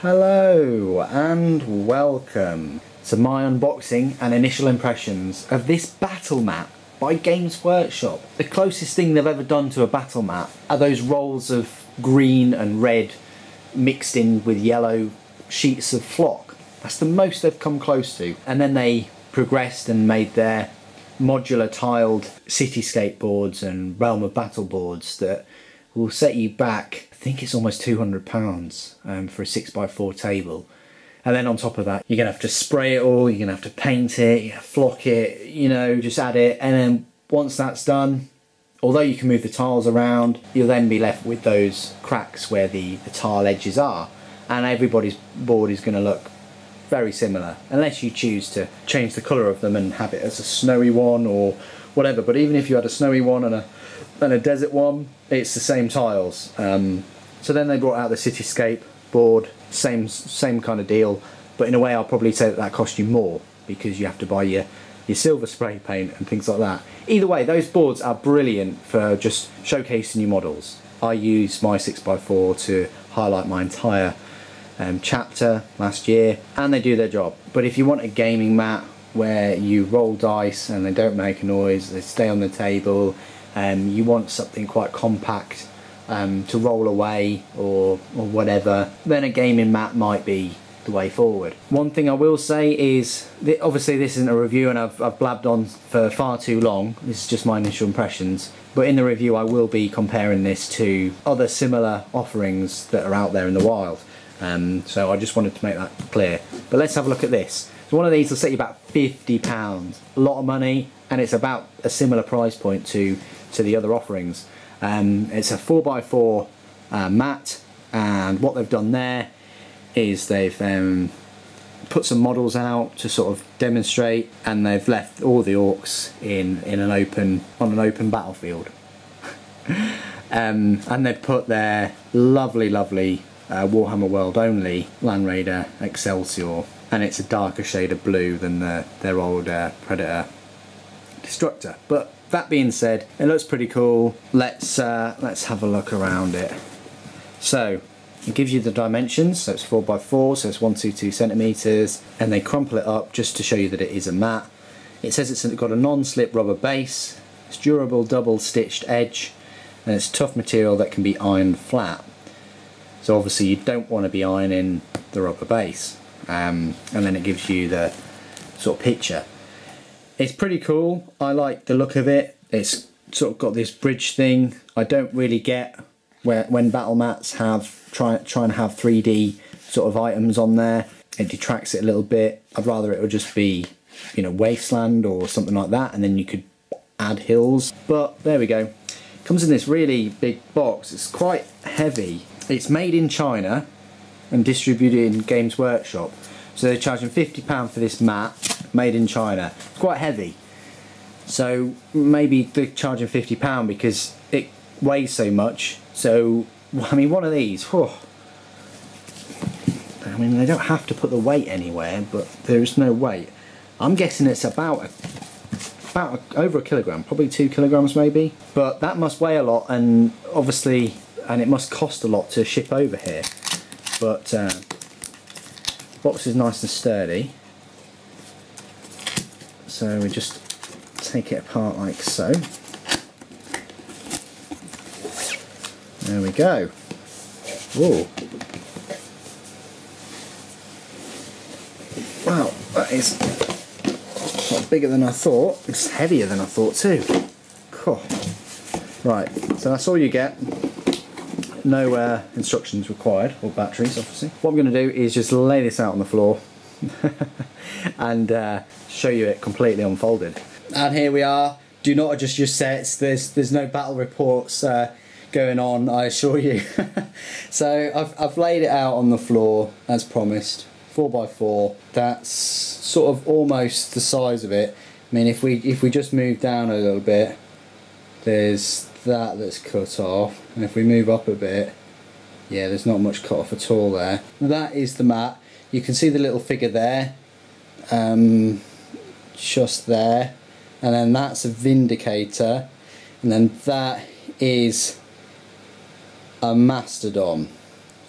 Hello and welcome to my unboxing and initial impressions of this battle mat by Games Workshop. The closest thing they've ever done to a battle mat are those rolls of green and red mixed in with yellow sheets of flock. That's the most they've come close to. And then they progressed and made their modular tiled cityscape boards and Realm of Battle boards that will set you back, I think it's almost £200 for a 6x4 table. And then on top of that, you're gonna have to spray it all, you're gonna have to paint it, you're gonna flock it, you know, just add it. And then once that's done, although you can move the tiles around, you'll then be left with those cracks where the tile edges are. And everybody's board is gonna look very similar, unless you choose to change the colour of them and have it as a snowy one or whatever. But even if you had a snowy one and a desert one, it's the same tiles. So then they brought out the cityscape board, same kind of deal, but in a way I'll probably say that cost you more because you have to buy your silver spray paint and things like that. Either way, those boards are brilliant for just showcasing your models. I use my 6x4 to highlight my entire chapter last year, and they do their job. But if you want a gaming mat where you roll dice and they don't make a noise, they stay on the table, you want something quite compact to roll away or whatever, then a gaming mat might be the way forward. One thing I will say is that obviously this isn't a review and I've blabbed on for far too long. This is just my initial impressions, but in the review I will be comparing this to other similar offerings that are out there in the wild. So I just wanted to make that clear. But let's have a look at this. So one of these will set you about £50, a lot of money, and it's about a similar price point to the other offerings. It's a 4x4 mat, and what they've done there is they've put some models out to sort of demonstrate, and they've left all the orcs on an open battlefield. And they've put their lovely Warhammer World only Land Raider Excelsior, and it's a darker shade of blue than their old Predator Destructor. But that being said, it looks pretty cool. Let's have a look around it. So it gives you the dimensions, so it's 4x4, so it's 122 centimeters, and they crumple it up just to show you that it is a mat. It says it's got a non-slip rubber base, it's durable double stitched edge, and it's tough material that can be ironed flat. So obviously you don't want to be ironing the rubber base, and then it gives you the sort of picture. It's pretty cool. I like the look of it. It's sort of got this bridge thing. I don't really get when battle mats try and have 3D sort of items on there. It detracts it a little bit. I'd rather it would just be, you know, wasteland or something like that, and then you could add hills. But there we go. It comes in this really big box. It's quite heavy. It's made in China and distributed in Games Workshop. So they're charging £50 for this mat, made in China. It's quite heavy. So maybe they're charging £50 because it weighs so much. So, I mean, one of these, whew, I mean, they don't have to put the weight anywhere, but there is no weight. I'm guessing it's about over a kilogram, probably 2 kilograms maybe. But that must weigh a lot, and obviously, and it must cost a lot to ship over here. But box is nice and sturdy, so we just take it apart like so. There we go. Whoa! Wow, that is a lot bigger than I thought. It's heavier than I thought too. Cool. Right, so that's all you get. No instructions required, or batteries obviously. What I'm going to do is just lay this out on the floor and show you it completely unfolded. And here we are. Do not adjust your sets. There's no battle reports going on, I assure you. So I've laid it out on the floor as promised. 4x4. That's sort of almost the size of it. I mean, if we just move down a little bit, there's that's cut off, and if we move up a bit, yeah, there's not much cut off at all there. That is the mat. You can see the little figure there, just there, and then that's a Vindicator, and then that is a Mastodon.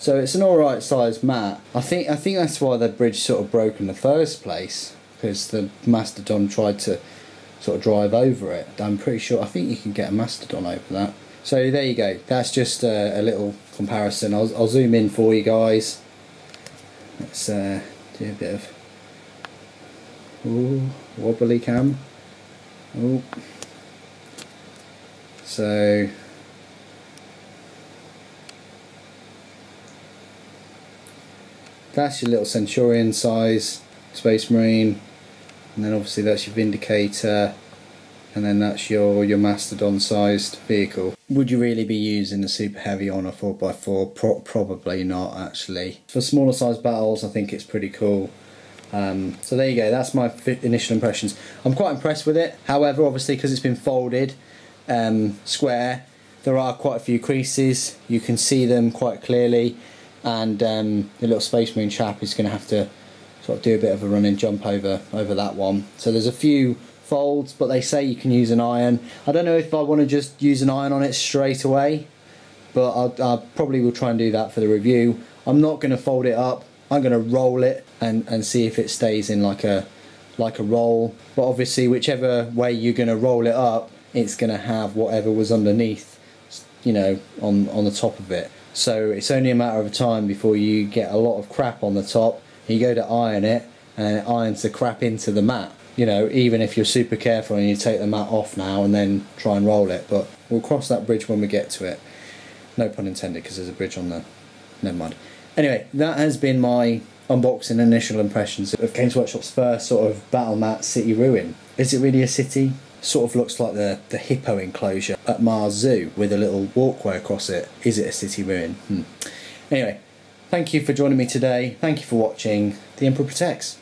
So it's an alright sized mat. I think that's why the bridge sort of broke in the first place, because the Mastodon tried to sort of drive over it. I'm pretty sure, I think you can get a Mastodon over that. So there you go, that's just a little comparison. I'll zoom in for you guys. Let's do a bit of wobbly cam. Ooh. So that's your little Centurion size Space Marine, and then obviously that's your Vindicator, and then that's your Mastodon sized vehicle. Would you really be using a super heavy on a 4x4? Probably not, actually. For smaller size battles I think it's pretty cool. So there you go, that's my initial impressions. I'm quite impressed with it. However, obviously because it's been folded square, there are quite a few creases. You can see them quite clearly, and the little Space Marine chap is going to have to sort of do a bit of a running jump over that one. So there's a few folds, but they say you can use an iron. I don't know if I want to just use an iron on it straight away, but I probably will try and do that for the review. I'm not going to fold it up. I'm going to roll it and see if it stays in like a roll. But obviously whichever way you're going to roll it up, it's going to have whatever was underneath, you know, on the top of it. So it's only a matter of time before you get a lot of crap on the top. You go to iron it, and it irons the crap into the mat. You know, even if you're super careful and you take the mat off now and then try and roll it. But we'll cross that bridge when we get to it. No pun intended, because there's a bridge on the... Never mind. Anyway, that has been my unboxing initial impressions of Games Workshop's first sort of battle mat city ruin. Is it really a city? Sort of looks like the hippo enclosure at Mars Zoo with a little walkway across it. Is it a city ruin? Anyway, thank you for joining me today. Thank you for watching. The Emperor Protects.